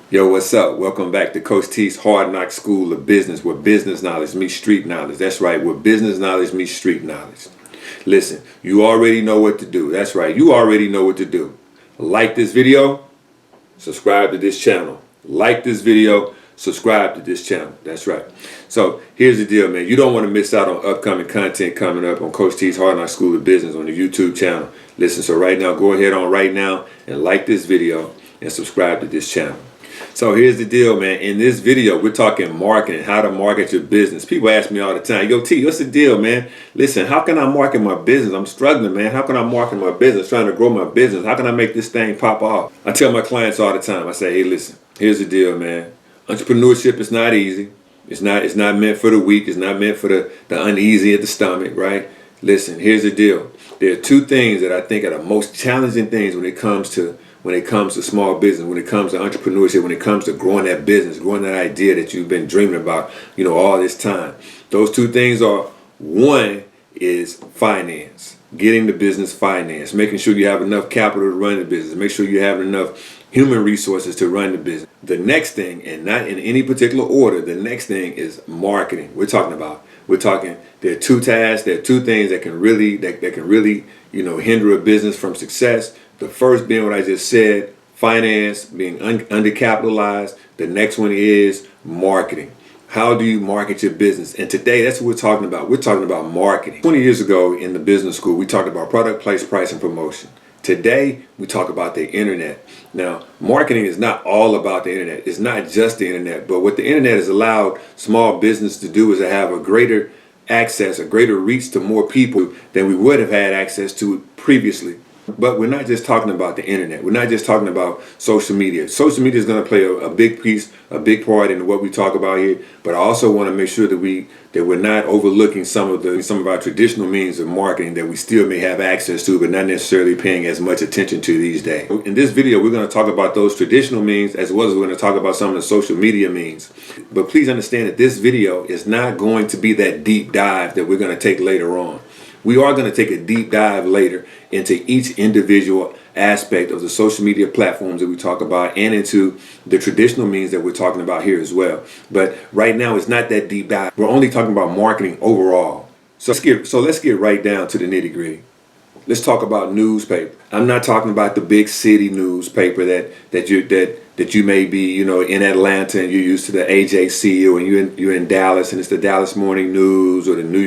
Yo, what's up? Welcome back to Coach T's Hard Knock School of Business, where business knowledge meets street knowledge. That's right, where business knowledge meets street knowledge. Listen, you already know what to do. That's right, you already know what to do. Like this video, subscribe to this channel. Like this video, subscribe to this channel. That's right. So here's the deal, man. You don't want to miss out on upcoming content coming up on Coach T's Hard Knock School of Business on the YouTube channel. Listen, so right now, go ahead on right now and like this video and subscribe to this channel. So here's the deal, man. In this video, we're talking marketing, how to market your business. People ask me all the time, yo, T, what's the deal, man? Listen, how can I market my business? I'm struggling, man. How can I market my business, trying to grow my business? How can I make this thing pop off? I tell my clients all the time, I say, hey, listen, here's the deal, man. Entrepreneurship is not easy. It's not meant for the weak. It's not meant for the uneasy at the stomach, right? Listen, here's the deal. There are two things that I think are the most challenging things when it comes to small business, when it comes to entrepreneurship, when it comes to growing that business, growing that idea that you've been dreaming about, all this time. Those two things are, one is finance, getting the business financed, making sure you have enough capital to run the business, make sure you have enough human resources to run the business. The next thing, and not in any particular order, the next thing is marketing. We're talking, there are two tasks, there are two things that can really, hinder a business from success. The first being what I just said, finance, being undercapitalized. The next one is marketing. How do you market your business? And today, that's what we're talking about. We're talking about marketing. 20 years ago in the business school, we talked about product, place, price, and promotion. Today, we talk about the internet. Now, marketing is not all about the internet. It's not just the internet. But what the internet has allowed small business to do is to have a greater access, a greater reach to more people than we would have had access to previously. But we're not just talking about the internet. We're not just talking about social media. Social media is going to play a big piece, a big part in what we talk about here. But I also want to make sure that we're not overlooking some of our traditional means of marketing that we still may have access to, but not necessarily paying as much attention to these days. In this video, we're going to talk about those traditional means, as well as we're going to talk about some of the social media means. But please understand that this video is not going to be that deep dive that we're going to take later on. We are going to take a deep dive later into each individual aspect of the social media platforms that we talk about and into the traditional means that we're talking about here as well. But right now, it's not that deep dive. We're only talking about marketing overall. So let's get right down to the nitty gritty. Let's talk about newspaper. I'm not talking about the big city newspaper that you may be, in Atlanta and you're used to the AJC, or you're in Dallas and it's the Dallas Morning News or the New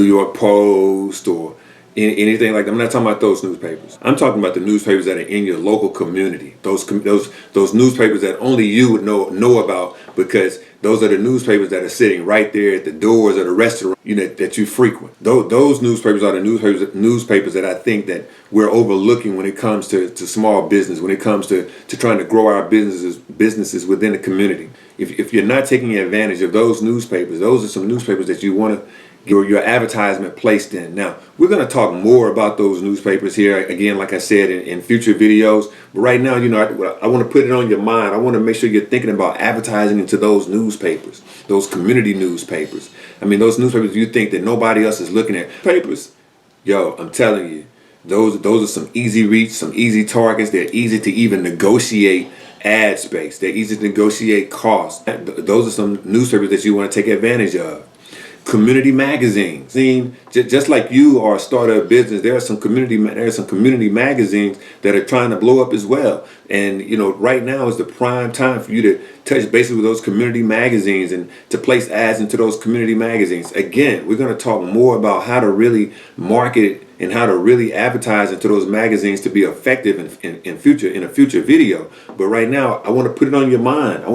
York Post or anything like that. I'm not talking about those newspapers. I'm talking about the newspapers that are in your local community. Those newspapers that only you would know about, because those are the newspapers that are sitting right there at the doors of the restaurant that you frequent. Those newspapers are the newspapers that I think that we're overlooking when it comes to small business, when it comes to trying to grow our businesses within the community. If you're not taking advantage of those newspapers, those are some newspapers that you want to your advertisement placed in. Now, we're going to talk more about those newspapers here, again, like I said, in future videos. But right now, I want to put it on your mind. I want to make sure you're thinking about advertising into those newspapers, those community newspapers. I mean, those newspapers you think that nobody else is looking at. Papers, yo, I'm telling you, those are some easy reach, some easy targets. They're easy to even negotiate ad space. They're easy to negotiate costs. Those are some newspapers that you want to take advantage of. Community magazines. Just like you are a starter of business, there are some community magazines that are trying to blow up as well. And right now is the prime time for you to touch bases with those community magazines and to place ads into those community magazines. Again, we're going to talk more about how to really market and how to really advertise into those magazines to be effective in a future video. But right now, I want to put it on your mind.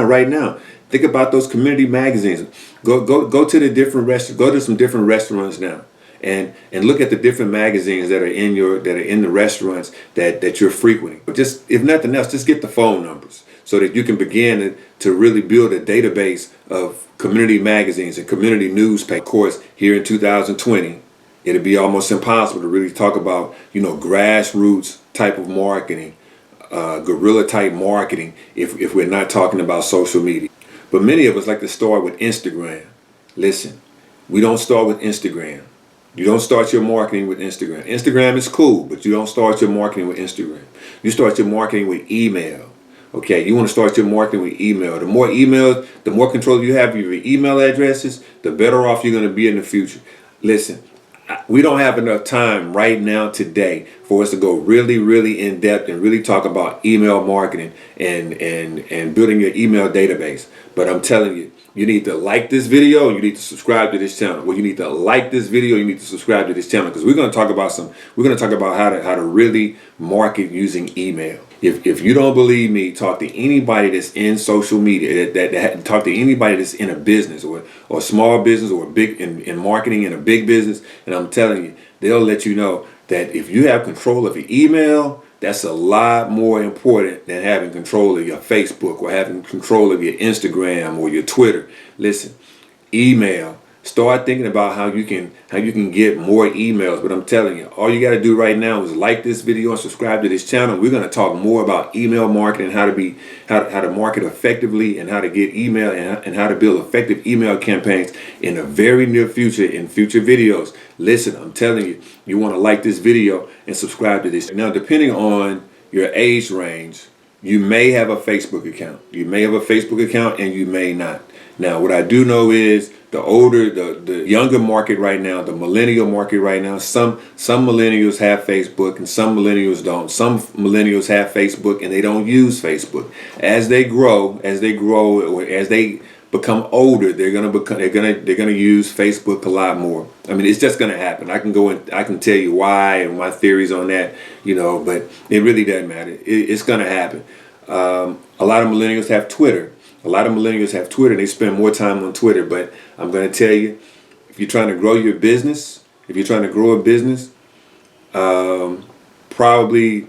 Right now. Think about those community magazines. Go to some different restaurants now, and look at the different magazines that are in the restaurants that you're frequenting. But just, if nothing else, just get the phone numbers so that you can begin to really build a database of community magazines and community newspapers. Of course, here in 2020, it'll be almost impossible to really talk about grassroots type of marketing, guerrilla type marketing, if we're not talking about social media. But many of us like to start with Instagram. Listen, we don't start with Instagram. You don't start your marketing with Instagram. Instagram is cool, but you don't start your marketing with Instagram. You start your marketing with email. Okay, you want to start your marketing with email. The more emails, the more control you have of your email addresses, the better off you're going to be in the future. Listen, we don't have enough time right now today for us to go really, really in depth and really talk about email marketing and building your email database. But I'm telling you, you need to like this video and you need to subscribe to this channel. Well, you need to like this video, you need to subscribe to this channel, because we're going to talk about how to really market using email. If you don't believe me, talk to anybody that's in social media, that talk to anybody that's in a business or small business or big in marketing in a big business, and I'm telling you, they'll let you know that if you have control of your email, that's a lot more important than having control of your Facebook or having control of your Instagram or your Twitter. Listen, email. Start thinking about how you can get more emails. But I'm telling you, all you got to do right now is like this video and subscribe to this channel. We're going to talk more about email marketing, how to market effectively, and how to get email and how to build effective email campaigns in the very near future in future videos. Listen, I'm telling you, you want to like this video and subscribe to this. Now, depending on your age range, you may have a Facebook account. You may have a Facebook account and you may not. Now, what I do know is the younger market right now, the millennial market right now, some millennials have Facebook and some millennials don't. Some millennials have Facebook and they don't use Facebook. As they grow, as they become older, they're gonna use Facebook a lot more. I mean, it's just gonna happen. I can tell you why and my theories on that, but it really doesn't matter. It's gonna happen. A lot of millennials have Twitter. They spend more time on Twitter. But I'm going to tell you, if you're trying to grow your business, probably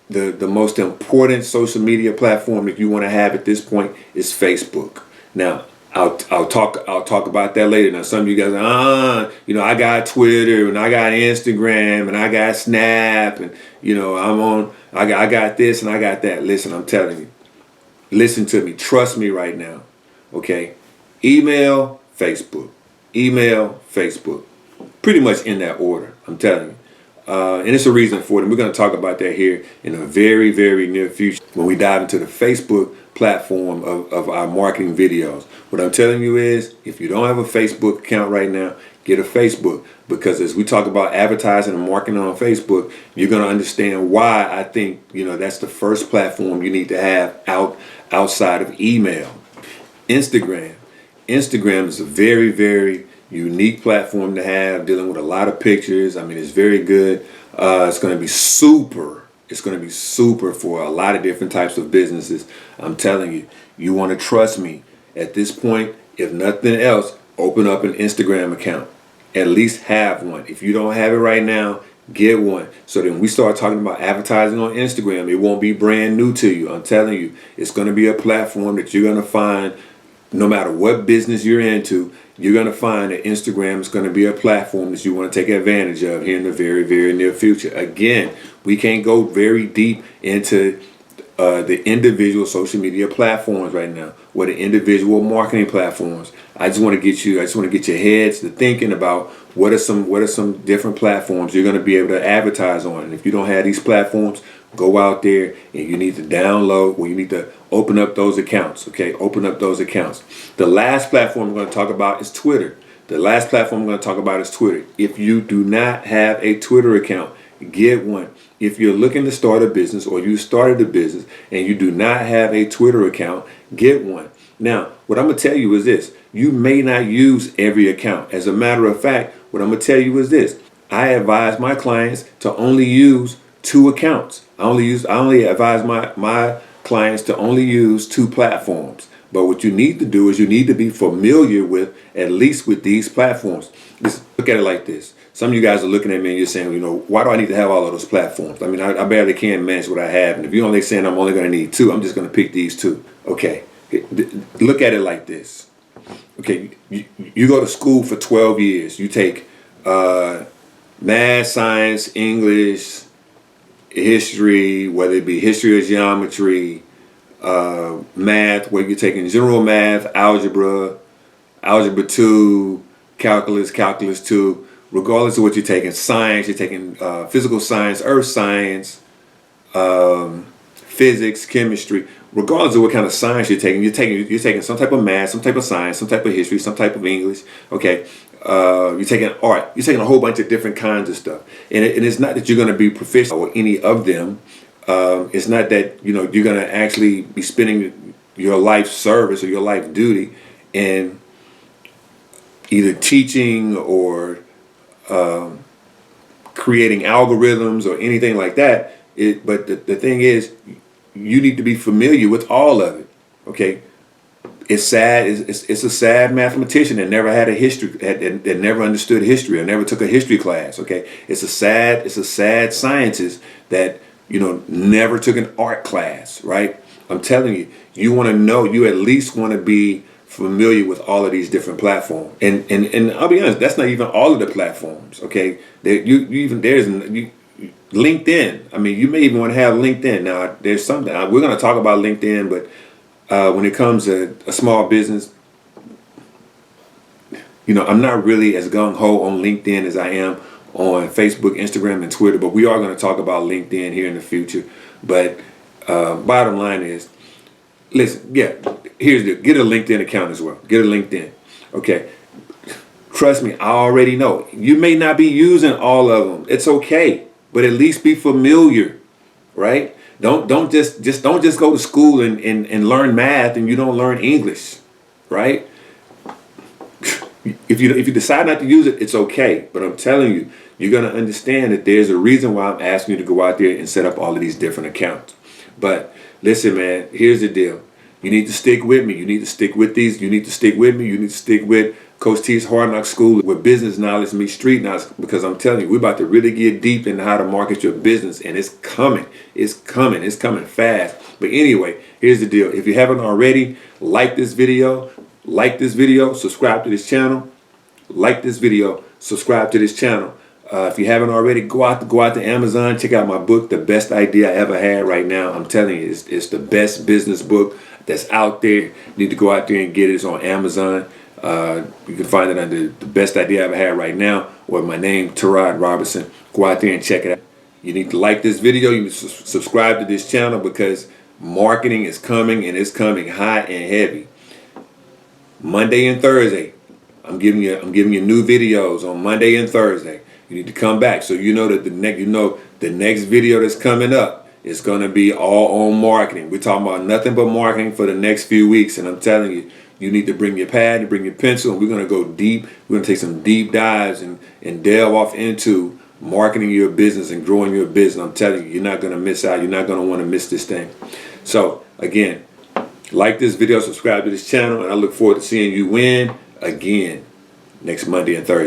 the most important social media platform that you want to have at this point is Facebook. Now, I'll talk about that later. Now, some of you guys are, I got Twitter and I got Instagram and I got Snap and I got this and I got that. Listen, I'm telling you. Listen to me. Trust me right now. Okay? Email, Facebook. Email, Facebook. Pretty much in that order. I'm telling you. And it's a reason for it. And we're going to talk about that here in a very, very near future when we dive into the Facebook platform of our marketing videos. What I'm telling you is, if you don't have a Facebook account right now, get a Facebook, because as we talk about advertising and marketing on Facebook, you're going to understand why I think that's the first platform you need to have outside of email. Instagram is a very, very unique platform to have, dealing with a lot of pictures. I mean, it's very good. It's going to be super. It's going to be super for a lot of different types of businesses. I'm telling you, you want to trust me. At this point, if nothing else, open up an Instagram account. At least have one. If you don't have it right now, get one. So then we start talking about advertising on Instagram, it won't be brand new to you. I'm telling you, it's going to be a platform that you're going to find, no matter what business you're into, you're going to find that Instagram is going to be a platform that you want to take advantage of here in the very, very near future. Again, we can't go very deep into the individual social media platforms right now, or the individual marketing platforms. I just want to get your heads to thinking about what are some different platforms you're going to be able to advertise on. And if you don't have these platforms, go out there and you need to download, or you need to open up those accounts. Okay, open up those accounts. The last platform I'm going to talk about is Twitter. If you do not have a Twitter account, get one. If you're looking to start a business, or you started a business and you do not have a Twitter account, get one. Now, what I'm going to tell you is this. You may not use every account. As a matter of fact, what I'm going to tell you is this. I advise my clients to only use 2 accounts. I only advise my clients to only use 2 platforms. But what you need to do is you need to be familiar with, at least with these platforms. Just look at it like this. Some of you guys are looking at me and you're saying, why do I need to have all of those platforms? I mean, I barely can manage what I have. And if you're only saying I'm only going to need 2, I'm just going to pick these 2. Okay. Look at it like this. Okay. You go to school for 12 years. You take math, science, English, history, whether it be history or geometry, math, where you're taking general math, algebra 2, calculus 2, regardless of what you're taking. Science, you're taking physical science, earth science, physics, chemistry, regardless of what kind of science you're taking some type of math, some type of science, some type of history, some type of English. Okay, you're taking art. You're taking a whole bunch of different kinds of stuff, and it's not that you're going to be proficient or any of them. It's not that you're going to actually be spending your life service or your life duty in either teaching or creating algorithms or anything like that. But the thing is, you need to be familiar with all of it. Okay, it's sad. It's a sad mathematician that never had a history, that never understood history or never took a history class. Okay, it's a sad scientist that never took an art class. Right? I'm telling you, you want to know. You at least want to be familiar with all of these different platforms. And I'll be honest, that's not even all of the platforms. Okay, there's LinkedIn. I mean, you may even want to have LinkedIn. Now, there's something we're going to talk about LinkedIn, but when it comes to a small business, I'm not really as gung-ho on LinkedIn as I am on Facebook, Instagram, and Twitter. But we are going to talk about LinkedIn here in the future. But bottom line is, listen, get a LinkedIn account as well. Get a LinkedIn. Okay. Trust me, I already know. You may not be using all of them. It's okay. But at least be familiar, right? Don't just go to school and learn math and you don't learn English, right? If you decide not to use it, it's okay. But I'm telling you, you're gonna understand that there's a reason why I'm asking you to go out there and set up all of these different accounts. But listen, man, here's the deal. You need to stick with me. You need to stick with these. You need to stick with me. You need to stick with Coach T's Hard Knock School, where business knowledge meets street knowledge, because I'm telling you, we're about to really get deep into how to market your business, and it's coming. It's coming. It's coming fast. But anyway, here's the deal. If you haven't already, like this video, subscribe to this channel. Like this video, subscribe to this channel. If you haven't already, go out to Amazon, check out my book, The Best Idea I Ever Had. Right now, I'm telling you, it's the best business book that's out there. You need to go out there and get it. It's on Amazon. You can find it under The Best Idea I Ever Had right now, or my name, Terod Robertson. Go out there and check it out. You need to like this video. You need to subscribe to this channel, because marketing is coming, and it's coming hot and heavy. Monday and Thursday, I'm giving you new videos on Monday and Thursday. You need to come back so you know that the next video that's coming up is going to be all on marketing. We're talking about nothing but marketing for the next few weeks, and I'm telling you, you need to bring your pad and bring your pencil, and we're going to go deep. We're going to take some deep dives and delve off into marketing your business and growing your business. I'm telling you, you're not going to miss out. You're not going to want to miss this thing. So again, like this video, subscribe to this channel, and I look forward to seeing you win again next Monday and Thursday.